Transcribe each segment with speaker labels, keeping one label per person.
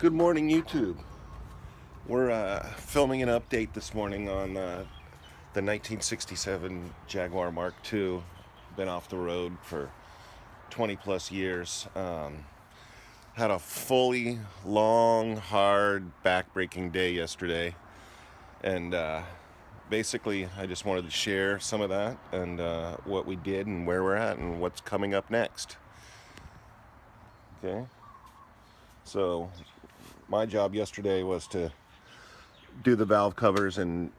Speaker 1: Good morning, YouTube. We're filming an update this morning on the 1967 Jaguar Mark II. Been off the road for 20 plus years. Had a fully long, hard, back-breaking day yesterday. And basically, I just wanted to share some of that and what we did and where we're at and what's coming up next. Okay? So, my job yesterday was to do the valve covers and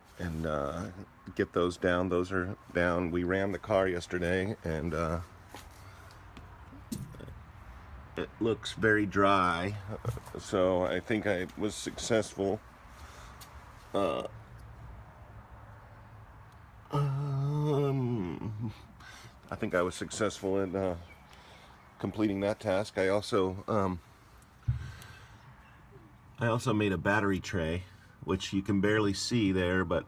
Speaker 1: get those down. Those are down. We ran the car yesterday, and it looks very dry. So I think I was successful. I think I was successful in completing that task. I also made a battery tray, which you can barely see there, but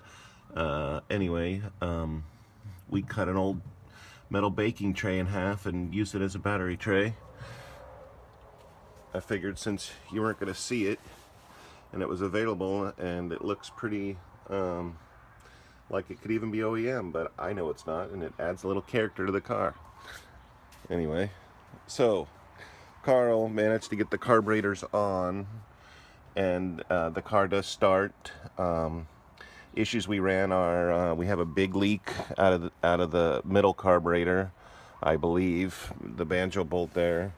Speaker 1: anyway, we cut an old metal baking tray in half and used it as a battery tray. I figured since you weren't going to see it and it was available, and it looks pretty like it could even be OEM, but I know it's not, and it adds a little character to the car. Anyway, so Carl managed to get the carburetors on, and the car does start. Issues we ran are we have a big leak out of the middle carburetor, I believe, the banjo bolt there.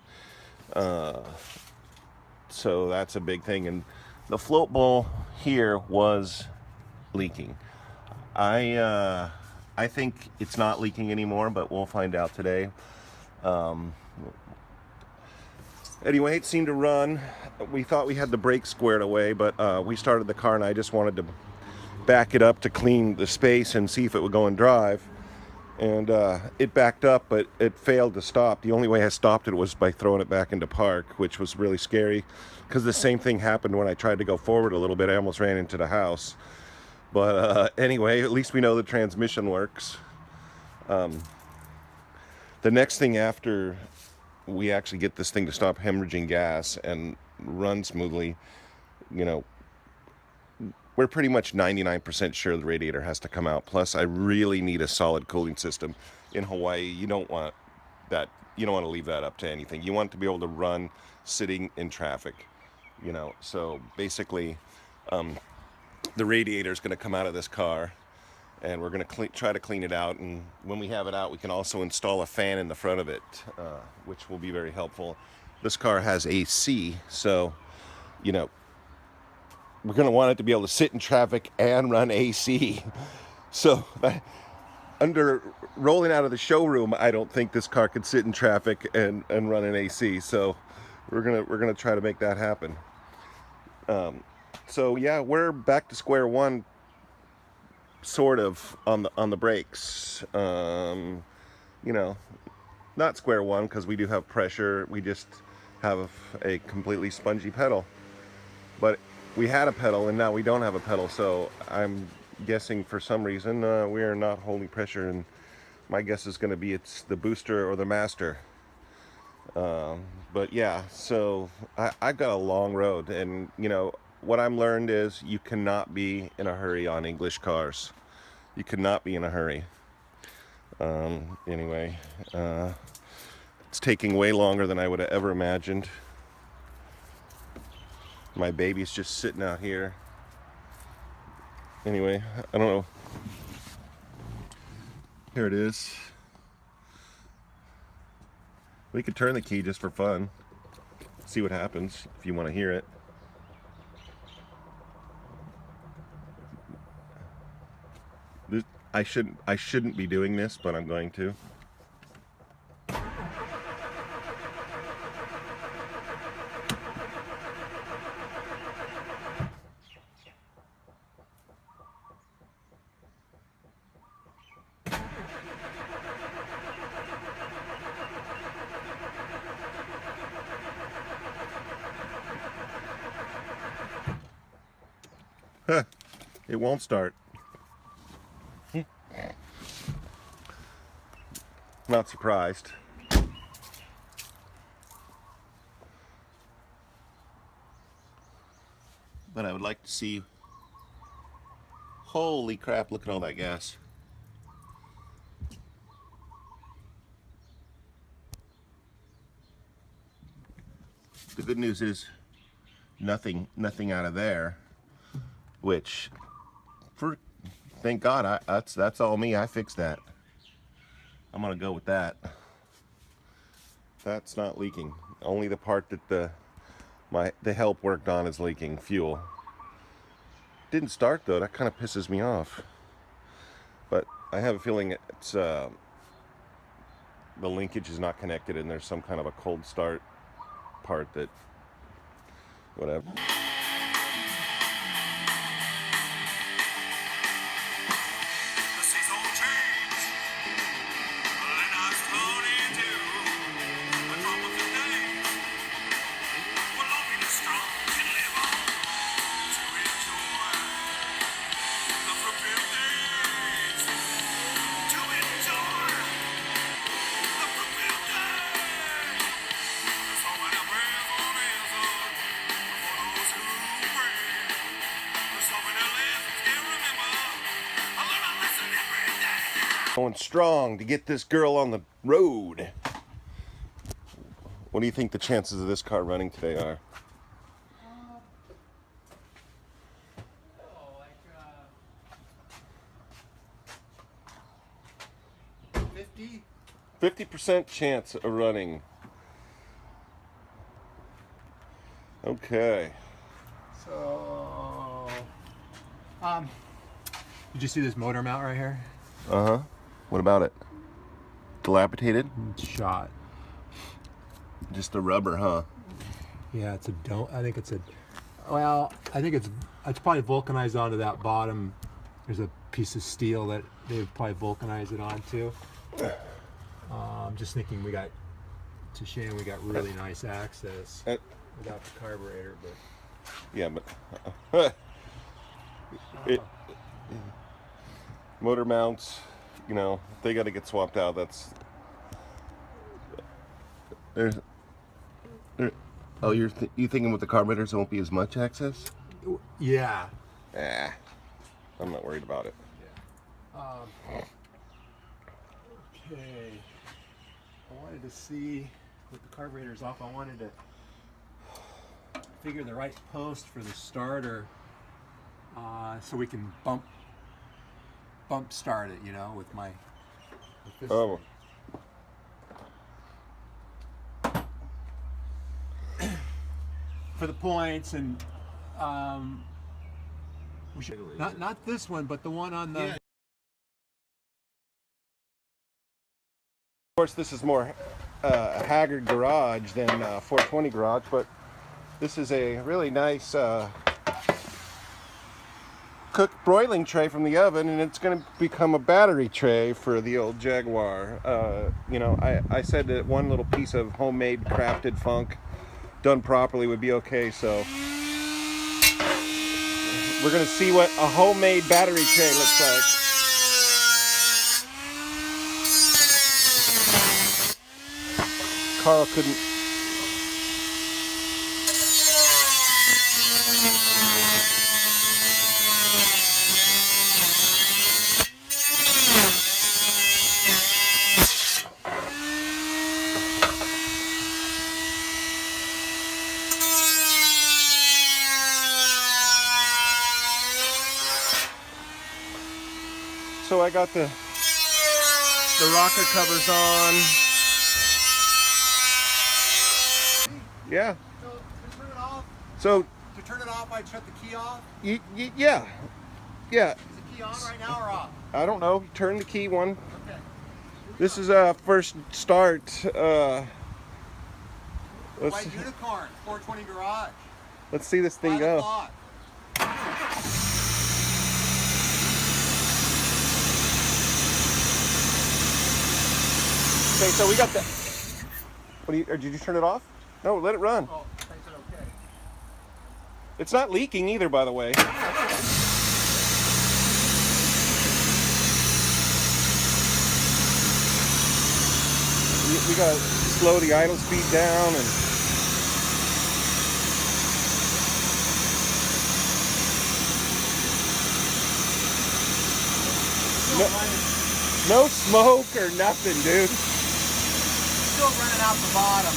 Speaker 1: So that's a big thing, and the float bowl here was leaking. I think it's not leaking anymore, but we'll find out today. Anyway, it seemed to run. We thought we had the brakes squared away, but we started the car and I just wanted to back it up to clean the space and see if it would go in drive. And it backed up, but it failed to stop. The only way I stopped it was by throwing it back into park, which was really scary because the same thing happened when I tried to go forward a little bit. I almost ran into the house. But anyway, at least we know the transmission works. The next thing after we actually get this thing to stop hemorrhaging gas and run smoothly, we're pretty much 99% sure the radiator has to come out. Plus, I really need a solid cooling system. In Hawaii, you don't want that. You don't want to leave that up to anything. You want to be able to run sitting in traffic, So basically, the radiator is going to come out of this car, and we're going to try to clean it out. And when we have it out, we can also install a fan in the front of it, which will be very helpful. This car has AC, so, we're going to want it to be able to sit in traffic and run AC. So under rolling out of the showroom, I don't think this car could sit in traffic and run an AC. So we're gonna try to make that happen. So yeah, we're back to square one, sort of, on the brakes. Not square one because we do have pressure. We just have a completely spongy pedal. But we had a pedal and now we don't have a pedal, so I'm guessing for some reason we are not holding pressure, and my guess is going to be it's the booster or the master. But yeah, so I've got a long road, and what I'm learned is you cannot be in a hurry on English cars. You cannot be in a hurry. Anyway, it's taking way longer than I would have ever imagined. My baby's just sitting out here. Anyway, I don't know. Here it is. We could turn the key just for fun. See what happens if you want to hear it. I shouldn't be doing this, but I'm going to. It won't start. Not surprised. but I would like to see. Holy crap, look at all that gas. The good news is nothing out of there, which thank God, that's all me. I fixed that. I'm gonna go with that. That's not leaking. Only the part that the help worked on is leaking fuel. Didn't start though. That kind of pisses me off. But I have a feeling it's the linkage is not connected, and there's some kind of a cold start part that whatever. Going strong to get this girl on the road. What do you think the chances of this car running today are? 50% chance of running. Okay.
Speaker 2: So, did you see this motor mount right here?
Speaker 1: Uh-huh. What about it? Dilapidated?
Speaker 2: It's shot.
Speaker 1: Just the rubber, huh?
Speaker 2: Yeah, it's a don't. I think it's a. Well, I think it's probably vulcanized onto that bottom. There's a piece of steel that they've probably vulcanized it onto. I'm just thinking we got to Shane. We got really nice access without the carburetor, but
Speaker 1: yeah, but motor mounts, you know, they got to get swapped out. That's there's there. Oh, you thinking with the carburetors there won't be as much access?
Speaker 2: Yeah.
Speaker 1: I'm not worried about it.
Speaker 2: Yeah. Okay. I wanted to see with the carburetors off. I wanted to figure the right post for the starter, so we can bump start it. You know, with this
Speaker 1: Oh.
Speaker 2: for the points, and we should not this one, but the one on the.
Speaker 1: Yeah. Of course, this is more Haggard garage than 420 garage, but this is a really nice cooked broiling tray from the oven, and it's going to become a battery tray for the old Jaguar. You know, I said that one little piece of homemade crafted funk done properly would be okay, so we're going to see what a homemade battery tray looks like. Carl couldn't. So I got the rocker covers on. Yeah.
Speaker 2: So to turn it off.
Speaker 1: So
Speaker 2: To turn it off, I shut the key off.
Speaker 1: yeah.
Speaker 2: Is the key on right now or off?
Speaker 1: I don't know. Turn the key one.
Speaker 2: Okay.
Speaker 1: This is first start.
Speaker 2: White
Speaker 1: Let's
Speaker 2: Unicorn, 420 garage.
Speaker 1: see this thing go.
Speaker 2: 5 o'clock.
Speaker 1: Okay, so we got the. Or did you turn it off? No, let it run.
Speaker 2: Oh, I said okay.
Speaker 1: It's not leaking either, by the way. We gotta slow the idle speed down and.
Speaker 2: No, no smoke or nothing, dude.
Speaker 3: Still running out the bottom.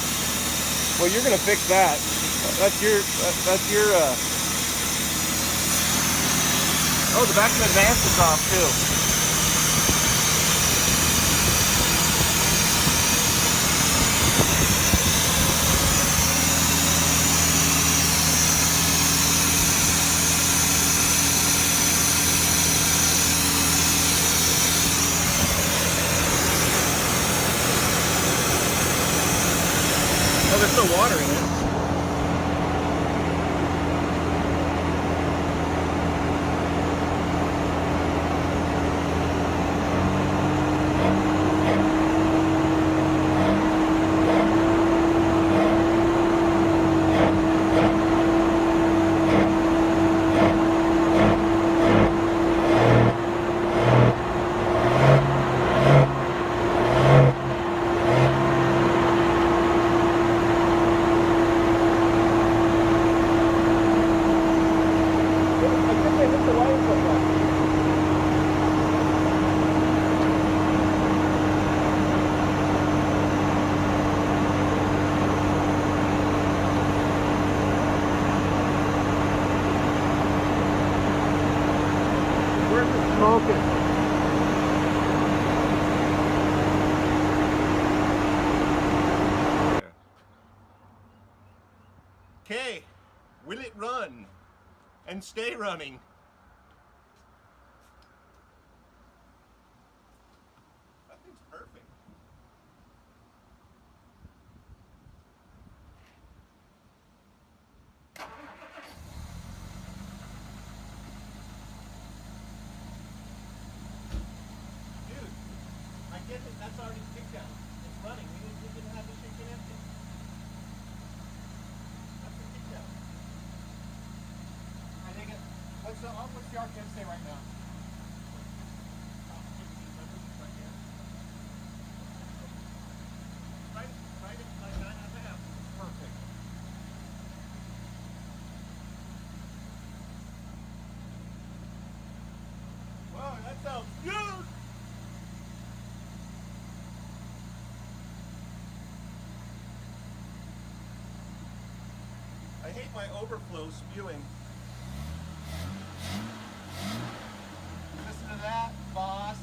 Speaker 2: Well, you're gonna fix that. That's your.
Speaker 1: Oh, the vacuum advance is off too. Oh, there's still water in it.
Speaker 2: Smoking.
Speaker 1: Okay, will it run and stay running? That thing's perfect. Dude, I get it. That's already kicked down. It's running. We didn't have the shaky empty. That's the kick down.
Speaker 3: I think it. What's the RPM say right now?
Speaker 1: Right at like 9.5.
Speaker 3: Perfect.
Speaker 1: Wow, that sounds good! I hate my overflow spewing.
Speaker 3: Listen to that, boss.